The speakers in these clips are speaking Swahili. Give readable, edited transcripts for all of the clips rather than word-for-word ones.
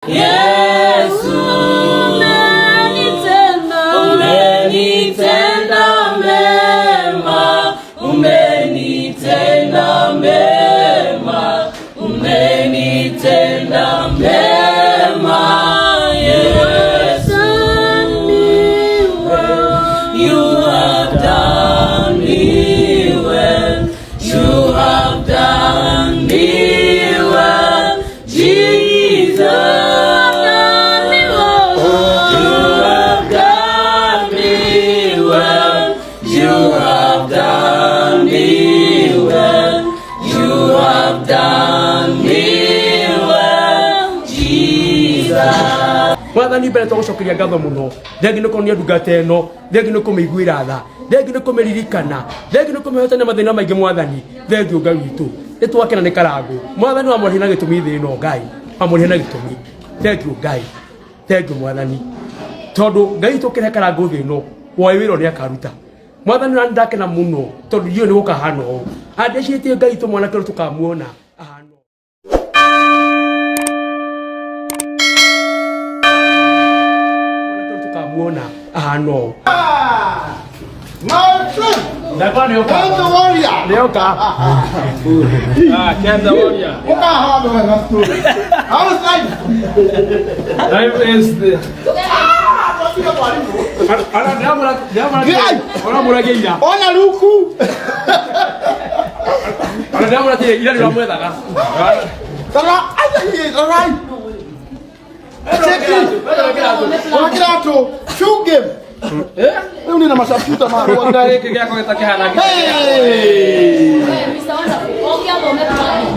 Yesu umenitenda mema, umenitenda mema, umenitenda mema. Yesu, you have done me well, you have done me well, Jesus. Mwathani mbere tũgũcokeria ngatho mũno. Thengi nĩ kuonia ndungata ĩno, thengi nĩ kũmĩiguĩra tha, thengi nĩ kũmĩririkana, thengi nĩ kũmĩhotania mathĩna maingĩ Mwathani. Thengi Ngai witũ nĩ twakena nĩ Karangu. Mwathani wamũrĩhe na gĩtũmi thĩ ĩno Ngai, wamũrĩhe na gĩtũmi. Thengi Ngai, thengi Mwathani, tondũ Ngai tũkĩrehe Karangu thĩ ĩno woĩ wĩra ũrĩa akaruta. Mwathani nĩ ndakena mũno tondũ ndiũĩ nĩ gũkahana ũũ. Andĩcĩtie Ngai tũ Mwanake tũkamuona ahana. Muona ahano my friend Dakwane yoka the warrior yoka Ken the warrior oka ha do na story how is life is the ana murageira ona luku ana murageira ila ni wamwethaga tara ayi alright Wakirato, shoot game. Leo nina mashafuta maro.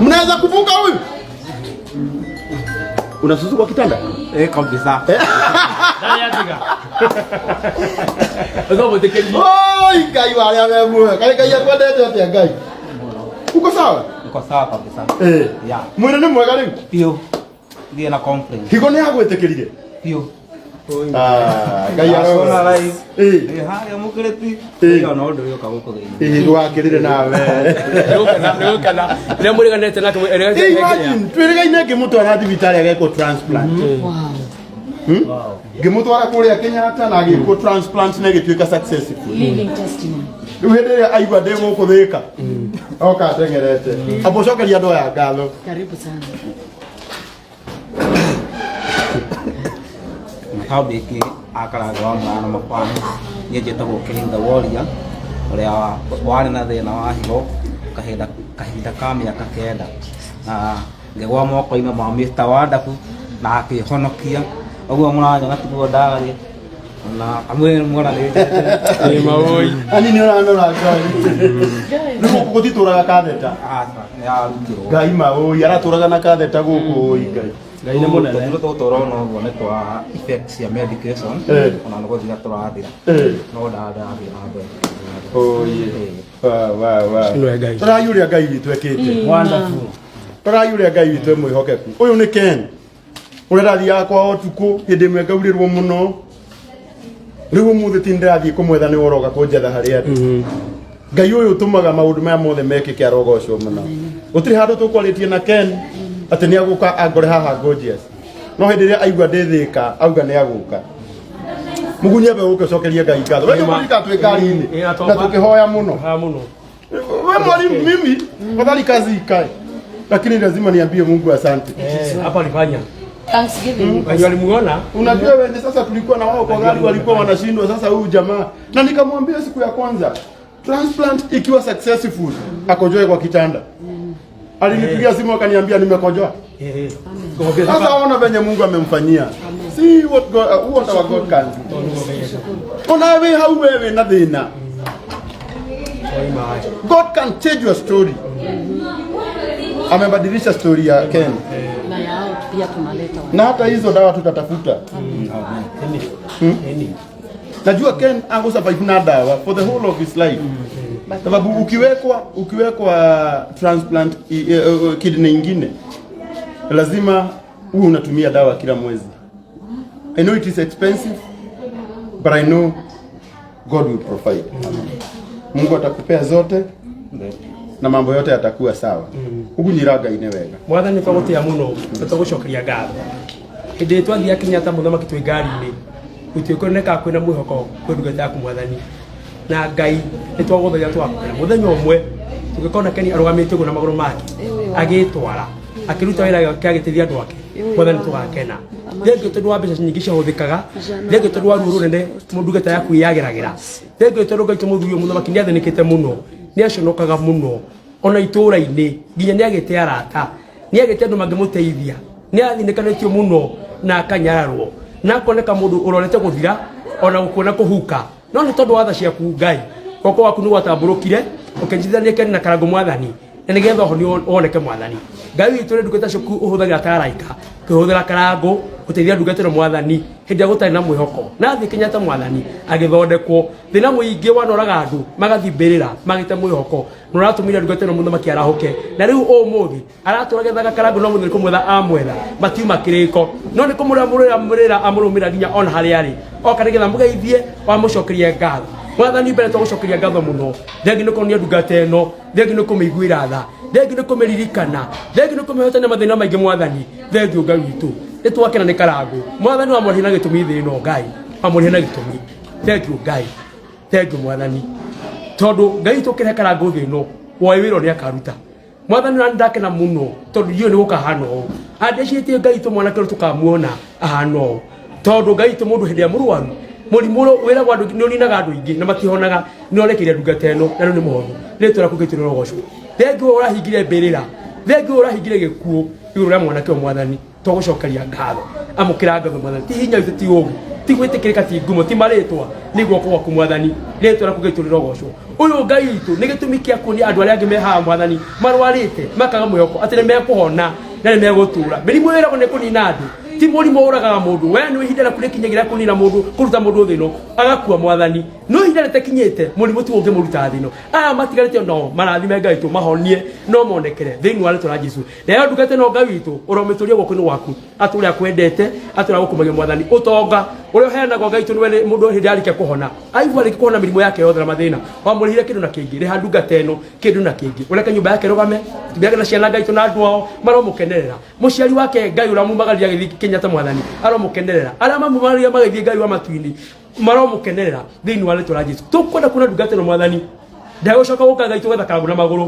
Mnaweza kuvuka huyu? Unasusu kwa kitanda? Kabisa. Ndani ya tiga. Ndio mtekeni. Oi, Ngai wale amemwe. Kai yakwendete atia Ngai. Uko sawa? Uko sawa kabisa. Ya. Mwene ni mwega leo? Pio. Ndiye na complain. Higo ni agwetekerire? Pio. Ngai arona live. Haya mukereti. Iyo no ndu yoka guko thini. Gwakirire nawe. Nĩũkana. Rĩa mũriganĩte nake imagine twĩrĩgaine ngĩmũtwara thibitarĩ agekwo transplant. Wow. Ngĩmũtwara kũrĩa Kenyatta na agĩkwo transplant na ĩgĩtuĩka successful. Living testimony. Rĩu hĩndĩ ĩrĩa aigua ndĩ gũkũ thĩka. Oka atengerete. Abocokeria andũ aya ngatho. Karibu sana. Habiki Karangu wa mwana mapana niĩ njĩtagwo Ken the warrior ũrĩa warĩ na thĩna wa higo kahinda ka mĩaka 9 na ngĩgwa moko-inĩ ma Mr. Wonderful na akĩhonokia ũguo mũranyona tiguo ndarĩ na amwe mwana nĩ mawoi ani nĩ ũranora Ngai nĩ gũthitũraga katheta nĩ arutirwo Ngai mawoi aratũraga na katheta gũkũ Ngai Ngai nĩ mũnene tũtũ tũrona ũguo nĩ twa effects cia medication ona nĩ gũthira tũrathira no ndathira na mbere Ngai tũrayũria Ngai witũ ekĩte wonderful tũrayũria Ngai witũ mwĩhokeku ũyũ nĩ Ken ũrĩa rathiaga kwa ũtukũ hĩndĩ ĩmwe ngaurĩrwo mũno rĩu ũmũthĩ ti ndĩrathiĩ kũmwetha nĩ woroga kũnjetha harĩa andũ Ngai ũyũ ũtũmaga maũndũ maya mothe mekĩke arogocwo mũno gũtirĩ handũ tũkwarĩtie na Ken atĩ nĩ agũka angore haha gorgeous no hĩndĩ ĩrĩa aigua ndĩthĩka auga nĩ agũka mũgunye be ũke cokerie Ngai ngatho wewe mũrika twĩ ngari-inĩ na tũkĩhoya mũno wewe mwalimu mimi fadhali kazi ikae lakini lazima niambie Mungu asante hapa alifanya Thanksgiving. Alimuona unajua wewe sasa tulikuwa na wao kwa gari walikuwa wanashindwa sasa huyu jamaa na nikamwambia siku ya kwanza transplant ikiwa successful akojoe kwa kitanda alinipigia simu akaniambia nimekojoa sasa ona venye Mungu amemfanyia see what our God can do ona wewe hau wewe na thina God can change your story amebadilisha story ya Ken Na yao pia tunaleta na hata hizo dawa tutatafuta najua Ken ango survive na dawa for the whole of his life sababu ukiwekwa transplant kidney nyingine lazima uwe unatumia dawa kila mwezi. I know it is expensive but I know God will provide. Mungu atakupea zote na mambo yote yatakuwa sawa. Ugunyiraga ine wega. Mwathani kwa gutia muno tutagucokeria ngatho. hĩndĩ twathia Kenyatta mũthamaki twĩ ngari-inĩ gũtiũkoneka kwĩna mwĩhoko kwĩ ndungata yaku Mwathani na Ngai nĩ twagũthagia twakwĩra mũthenya ũmwe tũgĩkona Keni arũgamĩte ũguo na magũrũ make agĩtwara akiruta wĩra wake agĩteithia andũ ake Mwathani tũgakena thengio tondũ wa mbeca nyingĩ ciahũthĩkaga thengio tondũ wa ruo rũnene ndungata yaku yagĩragĩra thengio tondũ Ngai mũthuri mũthamaki nĩ athĩnĩkĩte mũno nĩ aconokaga mũno ona itũũra-inĩ nginya nĩ agĩte arata nĩ agĩte andũ mangĩmũteithia nĩ athĩnĩkanĩtio mũno na akanyararwo na akoneka mũndũ ũrorete gũthira ona gũkuona kũhuka no nĩ tondũ wa tha ciaku Ngai goko waku nĩ gwatambũrũkire ũkĩnjithania Keni na Karangu Mwathani na nĩgetha ho woneke Mwathani Ngai witũ nĩ ndungata ciaku ũhũthagĩra ta araika kũhũthĩra Karangu gũteithia ndungata ĩno Mwathani hĩndĩ ĩrĩa gũtarĩ na mwĩhoko na thĩ Kenyatta Mwathani agĩthondekwo thĩna mũingĩ wanoraga andũ magathimbĩrĩra magĩte mwĩhoko na ũratũmire ndungata ĩno mũthamaki arahũke na rĩu ũmũthĩ aratũra gethaga Karangu no mũthenya kũmwetha amwetha matiuma kĩrĩko no nĩ kũmũrĩra amũrũmĩra nginya ona harĩa arĩ oka nĩgetha mũgeithie wamũcokerie ngatho Mwathani mbere tũgũcokeria ngatho mũno thengi nĩ kuonia ndungata ĩno thengi nĩ kũmĩiguĩra tha thengi nĩ kũmĩririkana thengi nĩ kũmĩhotania mathĩna maingĩ Mwathani thengi Ngai witũ nĩ twakena nĩ Karangu Mwathani wamũrĩhe na gĩtũmi thĩ ĩno Ngai wamũrĩhe na gĩtũmi thengi Ngai thengi Mwathani tondũ Ngai tũkĩrehe Karangu thĩ ĩno woĩ wĩra ũrĩa akaruta Mwathani na ndakena mũno tondũ ndiũ nĩ gũkahana ũũ andĩcĩtie Ngai tũ Mwanake tũkamuona ahana ũũ tondũ Ngai tũ mũndũ hĩndĩ ya Muruaru mũrimũ wĩragwo andũ nĩ ũninaga andũ aingĩ na matihonaga nĩ orekeire ndungata ĩno na rĩu nĩ mũhonu rĩtwa rĩaku gĩtũrwo rogocwo thengi ũrahingire mbĩrĩra thengi ũrahingire gĩkuũ igũrũ rĩa Mwanake Mwathani tũgũcokeria ngatho amũkĩra ngatho Mwathani ti hinya witũ ti ũũgĩ ti gwĩtĩkĩrĩka ti ngumo ti marĩtwa nĩ guoko gwaku Mwathani rĩtwa rĩaku gĩtũrwo rogocwo ũyũ Ngai witũ nĩ gĩtũmi kĩa kuonia andũ arĩa angĩ mehaha Mwathani marwarĩte makaga mwĩhoko atĩ nĩ mekũhona na nĩ megũtũũra mĩrimũ ĩragwo nĩ kũnina andũ ti mũrimũ ũragaga mũndũ we nĩ ihinda rĩaku rĩkinyagĩra kũnina mũndũ kũruta mũndũ thĩ ĩno agakua Mwathani no ihinda rĩtakinyĩte mũrimũ tu ũngĩmũruta thĩ ĩno aya matigarĩte no marathime Ngai witũ mahonie no monekere thĩinĩ wa rĩtwa rĩa Jesũ rĩrĩa ndungata ĩno Ngai witũ ũromĩtũria guoko-inĩ gwaku atũrĩa akwendete atũrĩa gũkũmagia Mwathani ũtonga ũrĩa ũheanagwo Ngai witũ nĩ mũndũ hĩndĩ yarĩkia kũhona aigua arĩkia kũhona mĩrimũ yake yothe na mathĩna wamũrĩhire kĩndũ na kĩngĩ rĩha ndungata ĩno kĩndũ na kĩngĩ ũreke nyũmba yake rũgame tũbiage na ciana Ngai witũ na andũ ao maromũkenerera mũciari wake Ngai ũrĩa mumagaria gĩthiĩ Kenyatta Mwathani aromũkenerera arĩa mamumaria magĩthiĩ Ngai wa matu-inĩ maromũkenerera thĩinĩ wa rĩtwa rĩa Jesũ tũkwenda kuona ndungata ĩno Mwathani ndagũcoka gũka Ngai tũgetha Karangu na magũrũ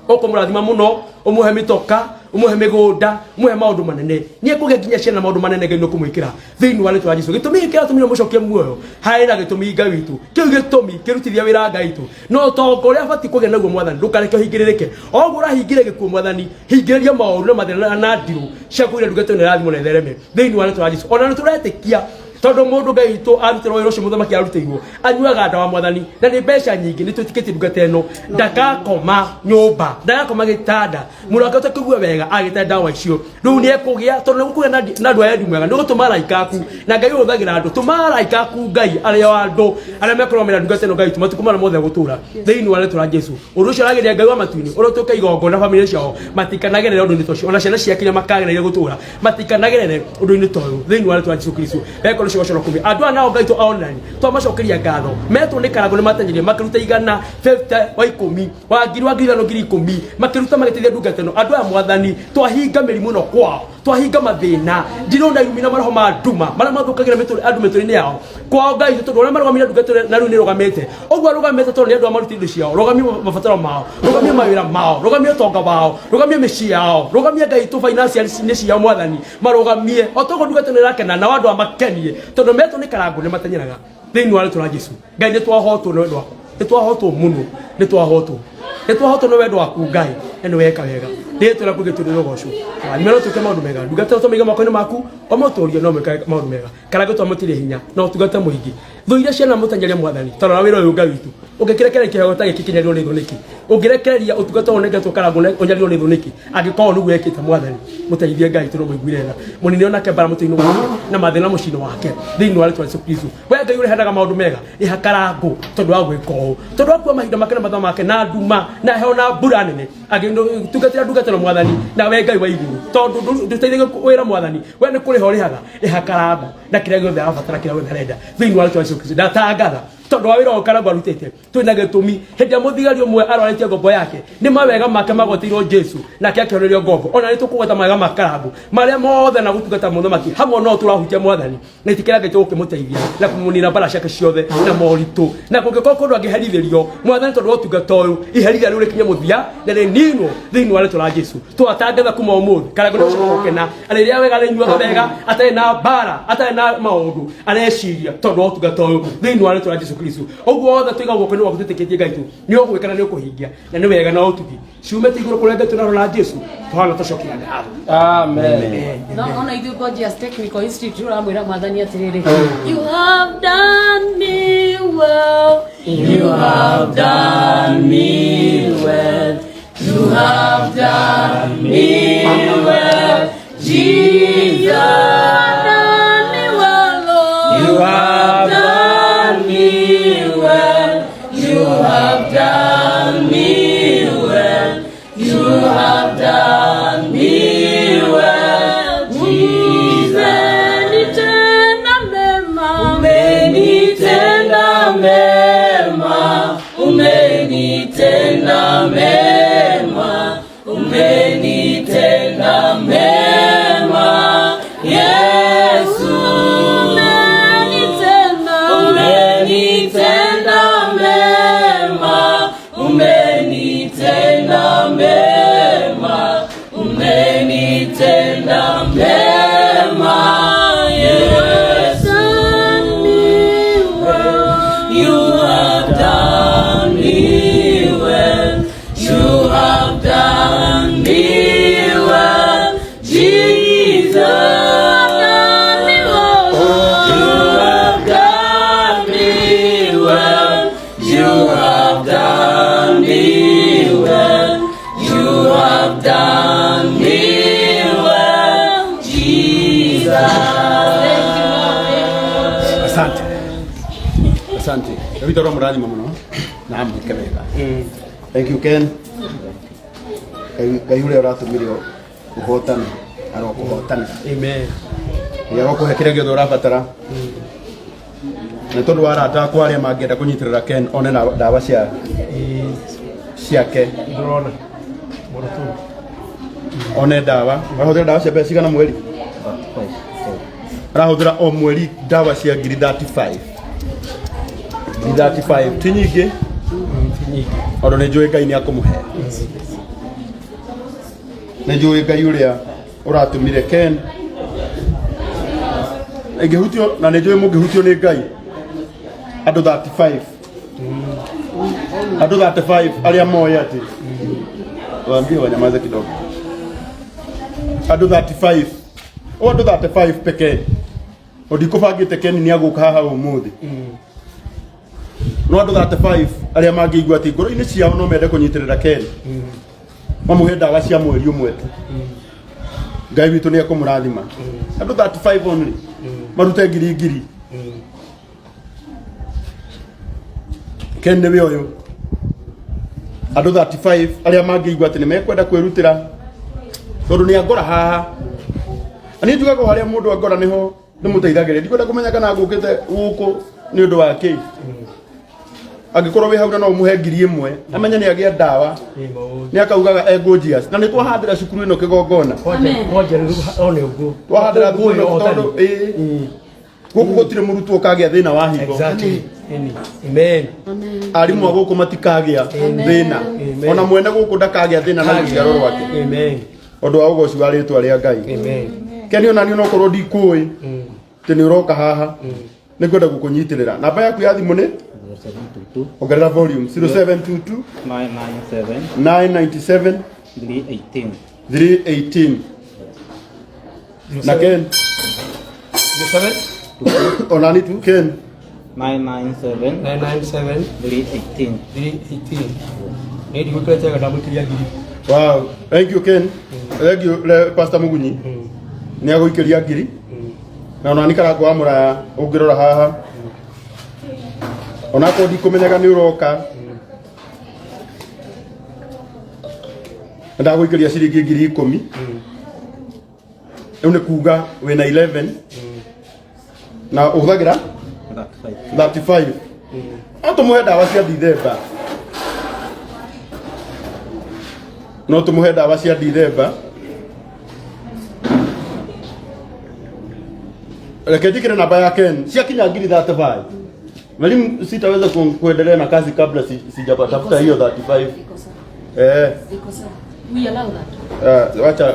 ũkũmũrathima mũno ũmũhe mĩtoka ũmũhe mĩgũnda ũmũhe maũndũ manene nĩ ekũgĩa nginya ciana maũndũ manene Ngai nĩ kũmwĩkĩra thĩinĩ wa rĩtwa rĩa Jesũ gĩtũmi gĩkĩ atũmire mũcokie muoyo harĩ na gĩtũmi Ngai witũ kĩu gĩtũmi kĩrutithia wĩra Ngai witũ no tonga ũrĩa abatiĩ kũgĩa naguo Mwathani ndũkareke ũhingĩrĩrĩke o ũguo ũrahingĩre gĩkuũ Mwathani hingĩrĩria maũndũ na mathĩna na ndirũ cia kũgira ndungata ĩno ĩrathimwo na ĩthereme thĩinĩ wa rĩtwa rĩa Jesũ ona nĩ tũretĩkia tondũ mũndũ Ngai witũ arutĩrwo wĩra ũcio mũthamaki arutĩirwo anyuaga ndawa Mwathani na nĩ mbeca nyingĩ nĩ twĩtĩkĩtie ndungata ĩno ndagakoma nyũmba ndagakoma gĩtanda mũndũ wake ũtakĩigua wega agĩte ndawa icio rĩu nĩ ekũgĩa tondũ nĩ gũkũgĩa na andũ aya mwega nĩ gũtũma araika aku na Ngai ũhũthagĩra andũ tũma araika aku Ngai arĩa andũ arĩa mekũrũmĩrĩra ndungata ĩno Ngai witũ matukũ marĩa mothe gũtũũra thĩinĩ wa rĩtwa rĩa Jesũ ũndũ ũcio aragĩria Ngai wa matu-inĩ ũrĩa ũtuĩka igongo na bamĩrĩ ciao matikanagerere ũndũ-inĩ tocio ona ciana ciakinya makagereire gũtũũra matikanagerere ũndũ-inĩ toyũ thĩinĩ wa rĩtwa rĩa Jesũ Kristo ekoro cigocoro kũmĩ andũ nao Ngai tũ online twamacokeria ngatho metwo nĩ Karangu nĩ matenyerie makĩruta igana 50 wa 10 wa ngiri wa ngiri 10 makĩruta magĩteithia ndungata ĩno andũ aya Mwathani twahinga mĩrimũ ĩno kwao twahinga mathĩna ndirona irumina maroho ma nduma marĩa mathũkagĩra andũ mĩtũrĩ-inĩ yao kwao Ngai tondũ ũrĩa marũgamire ndungata na rĩu nĩ rũgamĩte ũguo rũgamĩte tondũ nĩ andũ amaruti indo ciao rũgamie mabataro mao rũgamie mawĩra mao rũgamie ũtonga wao rũgamie mĩciĩ yao rũgamie Ngai tũ financial ciao Mwathani marũgamie o togo ndungata ĩno ĩrakena na andũ amakenie tondũ metwo nĩ Karangu nĩ matanyeraga thĩinĩ wa rĩtwa rĩa Jesũ Ngai nĩ twahotwo nĩ wendo waku nĩ twahotwo mũno nĩ twahotwo nĩ wendo waku Ngai nĩ weka wega rĩtwa rĩaku gĩtũrwo rogocwo nĩ mero tũke maũndũ mega ndungata tũmĩige moko-inĩ maku o mũtũũrie no mwĩka maũndũ mega Karangu twamũtire hinya no tungata mũingĩ thũ iria ciana mũtanyeria Mwathani tondũ wĩra ũyũ Ngai witũ ũngĩkĩrekereria kĩheo ta gĩkĩ kĩnyarirwo nĩ thũ nĩkĩ ũngĩrekereria ũtungata ũnengetwo Karangu ũnyarirwo nĩ thũ nĩkĩ angĩkorwo nĩguo ekĩte Mwathani mũteithie Ngai tondũ mũiguire tha mũnini onake bara mũtĩ-inĩ wake na mathĩna mũciĩ-inĩ wake thĩinĩ wa rĩtwa rĩa Jesũ Kristo we Ngai ũrehaga maũndũ mega rĩha Karangu tondũ wa gwĩka ũũ tondũ wa kuua mahinda make na mathaa make na nduma na heho na mbura nene agĩtungatĩra ndungata ĩno Mwathani na we Ngai wa igũrũ tondũ ndũteithagia wĩra Mwathani we nĩ kũrĩha ũrĩhaga rĩha Karangu na kĩrĩa gĩothe arabatara kĩrĩa gĩothe arenda thĩinĩ wa rĩtwa rĩa Jesũ Kristo ndatangatha tondu wa wira o Karangu arutite twina gitumi hindi muthigari umwe arorete ngombo yake ni mawega make magotirwo Jesu nake akionerio ngombo ona ni tukugata mawega ma Karangu maria mothe na gutugata muthomaki hamwe no turahutia mwathani na tikirage tukimuteithia na kumunina bara ciake ciothe na moritu na kungiko kundu angiherithirio mwathani tondu wa utungata uyu iherithia riu rikinye muthia na ninwo thiini wa ritwa Jesu twatangatha kuma umuthi Karangu no gukena ariria wega rinyuothe wega atari na bara atari na maundu areciria tondu wa utungata uyu thiini wa ritwa Jesu Kristo oguo othe tuigagwo kwini wa gutitikitie Ngai tu ni ogwikana ni ukuhingia na ni wega na utugi ciumete iguru kurenga tunarona Jesu tuhana tucokia ngatho amen no ona ithu ko just technical history turamwira mwathani atiriri you have done me well you have done me well you have done me well Jesus you have done me well Lord you have done me well you have done me well you have done me well Jesus umenitenda mema umenitenda mema umenitenda mema Yesu umenitenda mema umenitenda mema umenitenda mema Yesu you have done me well you have done me well Jesus you have done me well you have done me well Jesus asante David ro murani muno na mukebega thank you Ken kayule uratumire uhotana arokuhotana amen yako kuhekire gyo urabatara na tondu warata kwa aria mangienda kunyitirira Ken one na dawa ciake ndurona murutu one dawa rahudira dawa cia pesa kana mweri rahudira o mweri dawa cia ngiri 35 tinyingi ondo ni njui Ngai ni akumuhe ni njui Ngai uria uratumire Ken ngihutio na ni njui mungihutio ni Ngai andu 35 andu 35 aria moya ati waambie wanyamaze kidogo andu 35 o andu 35 pekee odikubangite Ken ni aguka haha umuthi no andu 35 aria mangĩigua ati ngoro-inĩ ciao no mende kũnyitirĩra Ken mamuhe ndawa cia mweri ũmwe tu Ngai witũ nĩ ekũmũrathima andu 35 only marute ngiri Ken nĩwe ũyũ andu 35 aria mangĩigua ati nĩ mekwenda kwĩrutĩra tondu nĩ angora haha ani njugaga harĩa mũndũ angora niho ndĩmũteithagĩrĩria ndikwenda kũmenya kana ngũkĩte gũkũ nĩ ũndũ wa kĩ agikorwo wi hau na no muhe ngiri ĩmwe amenya nĩ agĩa ndawa nĩ akaugaga egojia na nĩ twahandĩra cukuru ĩno kĩgongona one uguo twahandĩra thukuru tondu gũkũ gũtirĩ mũrutwo ũkagĩa thĩna wa higo amen arimũ a gũkũ matikagĩa thĩna ona mwene gũkũ ndakagĩa thĩna na rũciaro rwake amen ũndũ wa ũgoci wa rĩtwa rĩa Ngai amen Keni ona niĩ nokorwo ndikũĩ atĩ nĩ ũroka haha nĩ ngwenda gũkũnyitĩrĩra namba yaku ya thimũ nĩ ongerera volume 0722 997 318 na Ken 7 onani tu Ken 997 318 ndio kukuleta kadamu ngiri wow thank you Ken thank you Pastor Mugunyi ni aguikiria ngiri na onani Karangu wa Muraya ungirora haha ona ko ndikumenyaga ni uroka ndaguikiria ciringi ngiri 10 nĩ kuga wĩna 11 na ũhũthagĩra 35 no tumuhe ndawa cia Dithemba no tumuhe ndawa cia Dithemba reke njikire namba ya Ken ciakinya 35 mwalimu sitaweza kuendelea na kazi kabla sijapatafuta hiyo 35 iko sawa we allow that wacha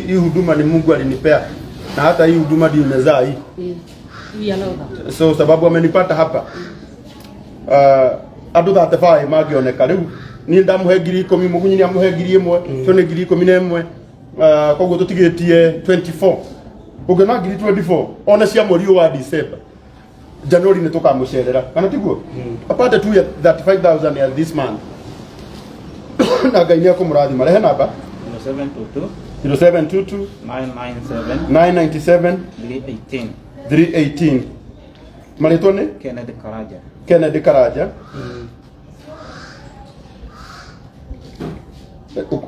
hii huduma ni Mungu alinipea na hata hii huduma ndio imezaa hii we allow that so sababu amenipata hapa andu 35 magioneka riu ni ndamuhe 10,000 mugunyi ni amuhe 1,000 so ni 11,000 koguo tutigitie 24 ugena 24 ona cia mweri wa December January ni tukamucerera kana tiguo apate tu ya 35,000 ya this month na Ngai ni akumurathima rehe namba 0722 997 318 marĩtwa nĩ Kennedy Karaja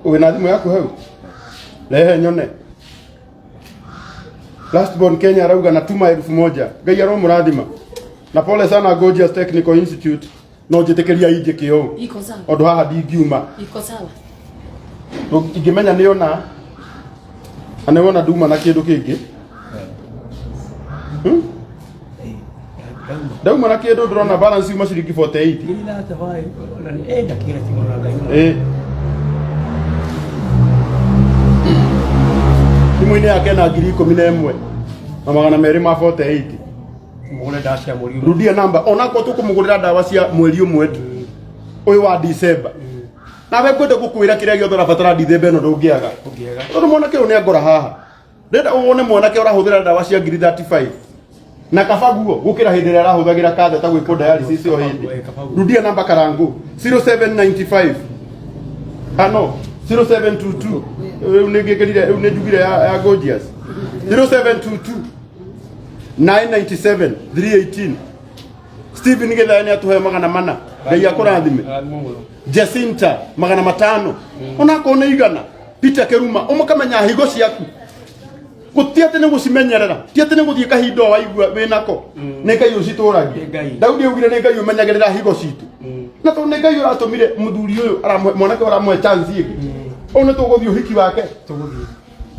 wĩna thimũ yaku hau rehe nyone last born Kenya arauga natuma 1,000 Ngai aromũrathima na pole sana Gorgeous Technical Institute no njĩtĩkĩria injĩke ũũ iko sawa ondũ haha ndingiuma iko sawa ingĩmenya nĩona anewona nduma na kĩndũ kĩngĩ ndauma na kĩndũ ndĩrona balance yuma ciringi 48 thimũ-inĩ yake na 11,000 na 248 mugure ndawa cia mweri rudia namba onako tukumugurira ndawa cia mweri ũmwe tu ũyũ wa December nawe kwenda gukwira kiria giothe rabatara December no ndungiaga tondu mwanake ũyũ nĩ angora haha ndenda wone mwanake ũrahũthĩra ndawa cia 35 na kabaguo gukira hĩndĩ ĩrĩa arahũthagĩra katheta gwĩkwo dialysis o hĩndĩ rudia namba Karangu 0795 no 0722 unigekirire unijugire ya Gorgeous 0722 997 318 Stephen Githani atuhe 400 Ngai akurathime Jacinta 500 ona kone igana Peter Keruma umukamenya higo ciaku gutiate ne gucimenyerera tiate ne guthie kahindo waigua winako ne Ngai ucituragi Daudi augire ne Ngai umenyagirira higo citu na to ne Ngai uratumire muthuri uyu mwanake uramwe chance igi one tuguthio hiki wake tuguthio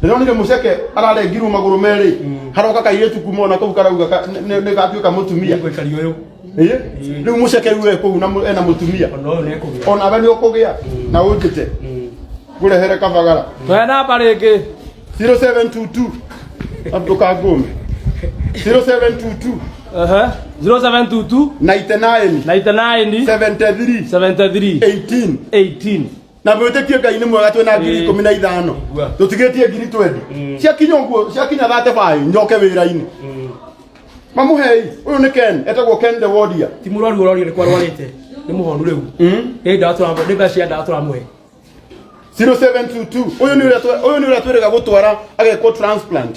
ndonire muceke ararengirwo maguru meri haroka kairetu kumona kau karauga ne gatuika mutumia gwikari uyu riu muceke riu kuu na ena mutumia ona we ni ukugia na unjite gurehere kabagara we namba ringi 0722 abduka ngome 0722 0722 99 73 18 na mwetekie Ngai ni mwega twena 15 tutigetie 20 cia kinya nguo cia kinya 35 njoke wira-ini mamuhei uyu ni Ken etagwo Ken the Warrior ti Muruaru urorio ni kwa rwarite ni muhonu riu ni ndawa turamwe ni mbeca ndawa turamwe 0722 uyu ni uria twirega gutwara agekwo transplant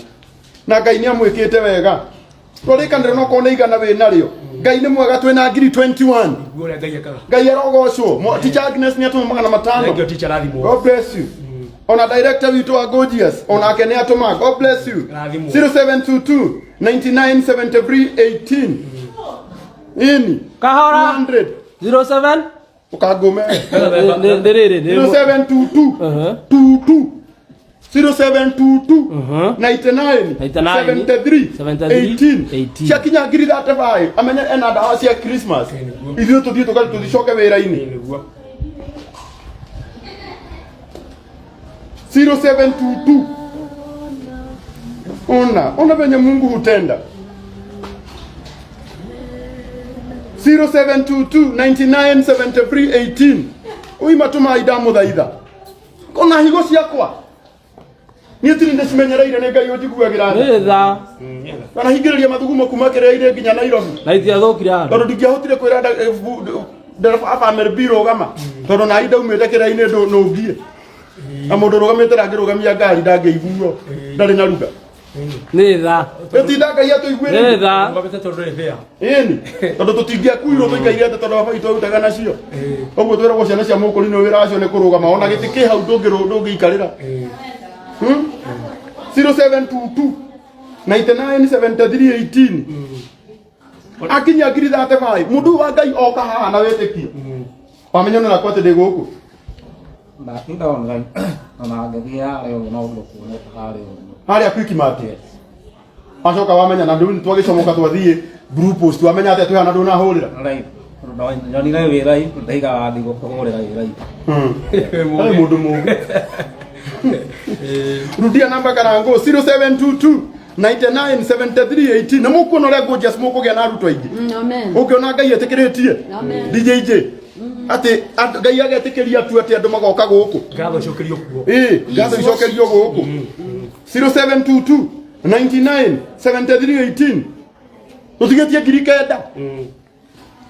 na Ngai ni amwikite wega rorikanire no kone igana we nario Ngai ni mwega twena 21 guore Ngai akaga Ngai arogocwo teacher Agnes ni atuma 500 ndio teacher rathimo God bless you ona director witu wa Gorgeous ona ake ni atuma God bless you 0722 9973 18 ini kahora 100 07 ukagome ndiriri 0722 22 0722 99 73 18 chakinya ngiri 35 amenya ena ndawa cia Christmas ithuĩ tũthiĩ tũthicoke wĩra-inĩ 0722 ona venye Mungu hutenda 0722 99 73 18 uima tuma idamu thaitha kona higo ciakwa ni tiri ndicimenyereire ni Ngai unjiguagira tha kana hingiriria mathugumo kuma kireire nginya Nairobi na itiathukira tondu ndingĩahotire kwĩra ndereba family biro gama tondu na ida umĩte kĩrainĩ ndũnũngie na mũndũ rũgamĩte rangĩrũgamia ngari ndangĩiguo ndarĩ na ruga nĩ tha ĩtinda Ngai atũiguĩre nĩ tha ngomete tondu nĩ bĩa ĩni tondu tũtingĩakuirwo tũikaire atĩ tondu baba witũ arutaga nacio ũguo twĩragwo ciana cia mũkũri nĩ wĩra wacio nĩ kũrũgama ona gĩtĩ kĩ hau ndũngĩikarĩra 0722 99 73 18 akinya ngiri 35 mundu wa Ngai oka haha na wetĩkie wamenyana na kwate ndĩgũkũ ndatinda online ona ngĩthia leo no kuoneka harĩa quick mart acoka wamenya na ndũni twagĩcomoka twathie group post wamenya atĩ twĩhana ndũna hũrĩra right Johnny ngai wĩ rai ndaiga wathi gũkũhũrĩra wĩ rai mũndũ mũngĩ rudia namba Karangu 0722 997318 na mukuona ria gorgeous mukugĩa na arutwo aingĩ Amen. Ukiona Ngai etĩkĩrĩtie DJJ ati Ngai agetĩkĩria tu ati andũ magoka gũkũ ngatho icokerio kuo ngatho icokerio gũkũ 0722 997318 tutigetie ngiri 9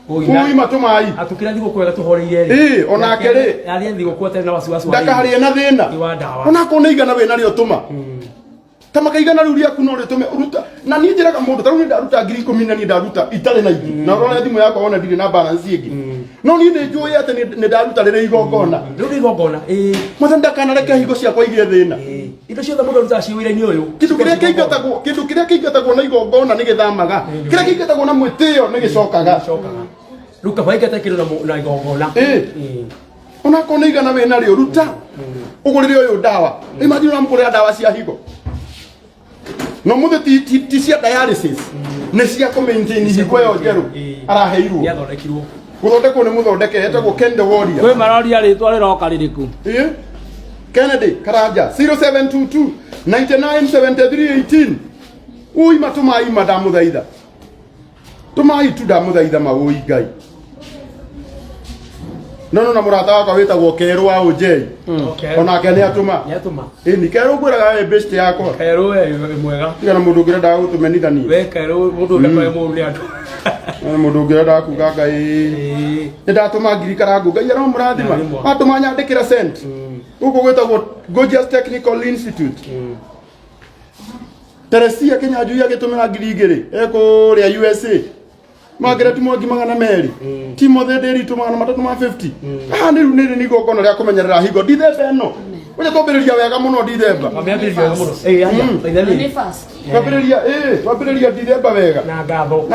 Ui matumai atukira thigo kwega tuhoreire onake ri athie thigo kwote na wasiwasi wa ndakari na thina ona ko neigana we nario tuma kama kaigana riu ria kuno ritume uruta na ni njiraga mundu taru ni ndaruta ngiri 10 na ni ndaruta itare na ingi na rora thimu yakwa ona ndire na balance ingi no ni njui ate ni ndaruta rire igongona riu igongona muthe ndakana reke higo ciakwa igire thina indo ciothe mundu ruta ciwire-ini uyu kindu kiria kĩingatagwo na igongona ni githamaga kiria kĩingatagwo na mwĩtĩo ni gicokaga ruka baigate kindu na igongona ona ko neigana we nario ruta ugurire uyu dawa imagine unamkũrĩra dawa cia higo no muthe ti cia dialysis ni cia ku maintain higo yo njeru araheirwo yathondekirwo guthondekwo ni muthondeke etagwo Kennedy Warrior kwe maroria ritwa riroka ririku Kennedy Karanja 0722 997318 ui matumai madamuthaitha tumai tu ndamuthaitha maui Ngai no na murata wakwa witagwo Keru wa Ojei onake ni atuma ni Keru kwiraga we best yakwa Keru we mwega tigana mundu ngira ndaga gutumenithania we Keru mundu ndakwa mu ni andu mundu ngira ndaga kuga Ngai ndatuma ngiri Karangu Ngai ara murathima atuma nyandikira sent uko gwetagwo Gorgeous Technical Institute Teresia Kenya juu agitumira ngiri igiri eko ria USA Margaret Mwangi magana meri Timothy Deri tumana 350 ni gogona ria kumenyerera higo dithemba no uja twambiriria wega muno dithemba twambiriria wega muno aya Ni fast. twambiriria dithemba wega na ngatho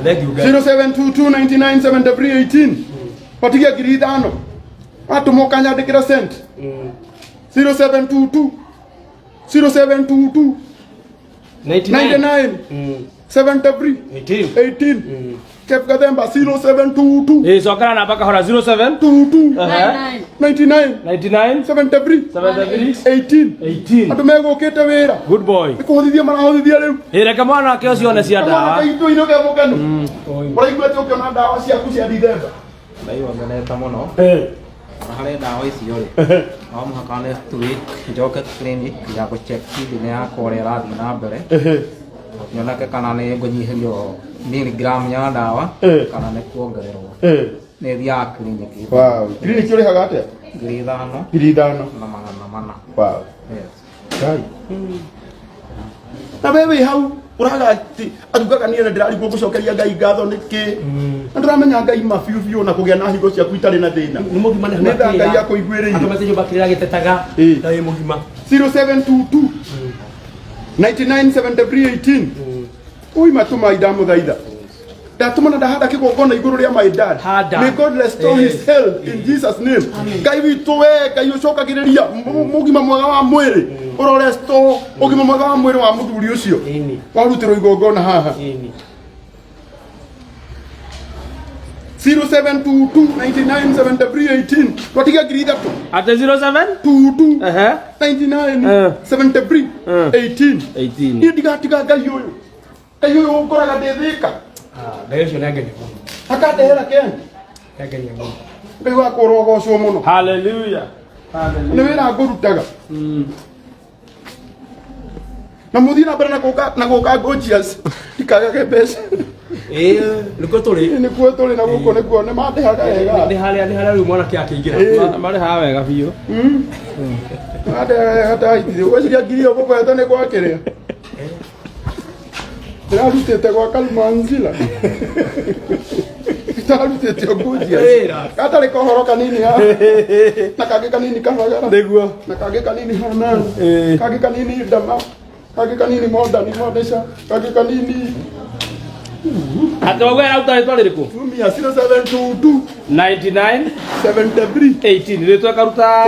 0722997318 patigia ngiri 5 atumoka nyandikira sent 0722 99 73 18 Kef Gathemba 0722 sokana na mpaka hora 07 99 73 18 andu megukite wira good boy ikuhithithia marahuthithia riu reke mwana ke ucio ne cia ndawa itu ino ke mukenu uraiguite ukiona ndawa ciaku cia dithemba ndaiwongeneta muno harä ndawa icio rä no mũhaka nä tũi njoke clinic ya gå check kidney yakwa ũrĩa ĩrathiĩ na mbere nyoneke kana nĩ ngũnyihĩrio miligram ya ndawa kana nĩ kuongererwo nĩ thiaga clinic clinic ũrĩhaga atĩa ngiri 5 na magana 4 Ngai na wewe hau uraga ati atugaga niĩ ndĩrarigwo gũcokeria Ngai ngatho nĩkĩ ndĩramenya Ngai mabiũ na kũgĩa na higo ciaku itarĩ na thĩna nĩ mũgima nĩ Ngai akũiguĩrĩire andũ matinyo bakĩrĩra gĩtetaga na wĩ mũgima 0722 997318 ui matumai ndamũthaitha ndatumana ndahanda kĩgongona igũrũ rĩa my dad may God restore his health in Jesus name Ngai witũ we Ngai ũcokagĩrĩria mũgima mwega wa mwĩrĩ ũrorestore ũgima mwega wa mwĩrĩ wa mũthuri ũcio warutĩrwo igongona haha 0722997318 twatiga ngiri 3 ate 07 22 997318 ni ndigatiga Ngai ũyũ ũkoraga ndĩthĩka Ngai ũcio nĩ angenia mũno akandehera Kenya nĩ angenia mũno Ngai wakwa ũrogocwo mũno haleluya nĩ wĩra ngũrutaga na mũthiĩ na mbere na gũka Gorgeous ndikagage mbeca nĩkuo tũrĩ na gũkũ nĩkuo nĩ mandehaga wega nĩ harĩa rĩu mwanake akĩingĩra marĩhaga wega biũ mandehaga wega ta ithuĩ gwĩciria ngiri ĩyo gũkoretwo nĩ gwakĩrĩa ndĩrarutĩte gwa Kalumanzila ndĩrarutĩte Gorgeous gatarĩ kohoro kanini haha na kangĩ kanini kabagara nĩguo na kangĩ kanini hana kangĩ kanini ndama kangĩ kanini modern modesha kangĩ kanini Atogera utaitwa ririku? Tumia 0722 99 73 18 ritwa karuta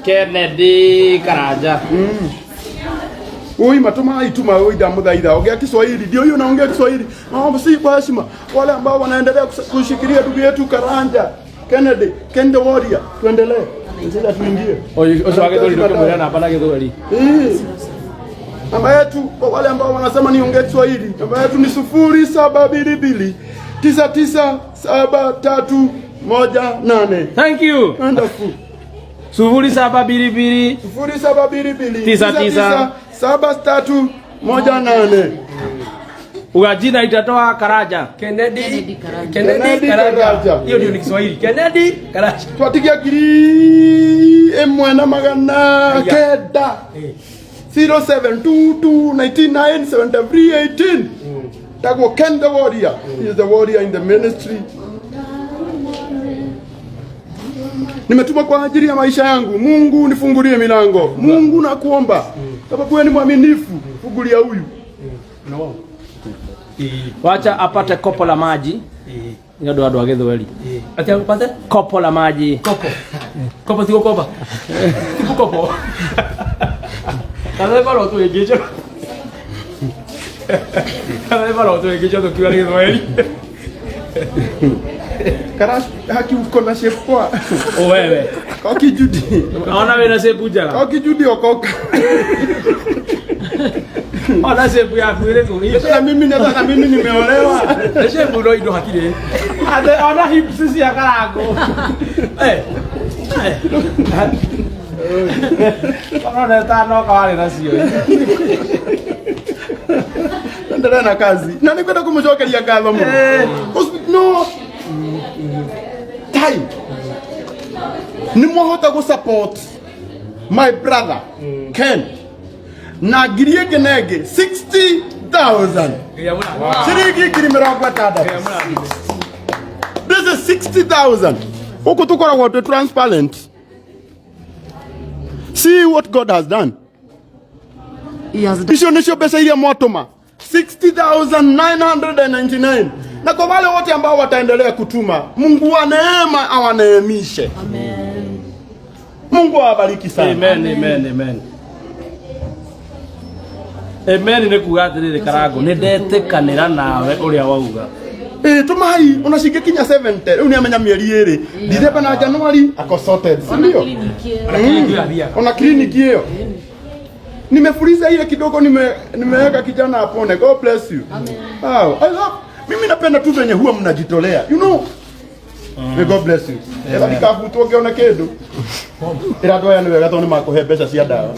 Kennedy Karanja. Ui matuma ituma ui damu dhaidha. Ongea Kiswahili. Ndio hiyo naongea Kiswahili. Naomba si kwa heshima wale ambao wanaendelea kushikilia ndugu yetu Karanja. Kennedy Warrior. Tuendelee. Sasa tuingie. Oswage tori ndio kumwona na hapana githweri. Namba yetu kwa wale ambao wanasema niongee Kiswahili. Namba yetu ni 0722 997318. Thank you. Wonderful. 0722 997318. Ugajina itatoa Karanja. Kennedy Karanja. Hiyo ndio ni Kiswahili. Kennedy Karanja. Twatigia kiri emwana magana keda. 0722997318. Tagwo Kennedy Warrior. He is the warrior in the ministry. Nimetuma kwa ajili ya maisha yangu. Mungu nifungulie milango. Mungu nakuomba. Sababu wewe ni mwaminifu. Fungulia huyu. Wacha apate kopo la maji. Ndio ndo agethweri. Ati apate kopo la maji. Kopo sio kopa. Sio kopo. Kaza balo tu egejo. Kaza balo tu egejo to kiwa gethweri. Karash haki uko na chef kwa. Wewe. Koki Judi. Naona wewe na sepu jala. Koki Judi okoka. Ona sepu ya kuile kuni. Sasa mimi nataka mimi nimeolewa. Sepu ndo hakile. Ona hip sisi ya Karangu. Ona tano kawale na sio. Endelea na kazi. Na nikwenda kumjokelia ngatho muno. No. Time. Ni mohota go support my brother Ken. Na girie genege 60,000. Shiringi ngiri mirongo itandatu. This is 60,000. Huko tukoragwo twe transparent. See what God has done. Icio nicio mbeca iria mwatuma 60,999. Na kwa wale wote ambao wataendelea kutuma, Mungu wa neema awaneemishe. Amen. Mungu awabariki sana. Amen, amen, amen. Amen ni kuga atiriri Karangu ni ndetikanira nawe uria wauga. Tumai unashinge kinya 70. Riu ni amenya mieri iri. December na January ako sorted. Ndio. Ona kliniki hiyo. Nimefuliza ile kidogo nimeweka kijana apone. God bless you. Amen. Wow, I love. Mimi napenda tu venye huwa mnajitolea. You know. May God bless you. Ela nikafutu ongeona kindu. Ira ndoya ni wega toni makuhe mbeca cia dawa.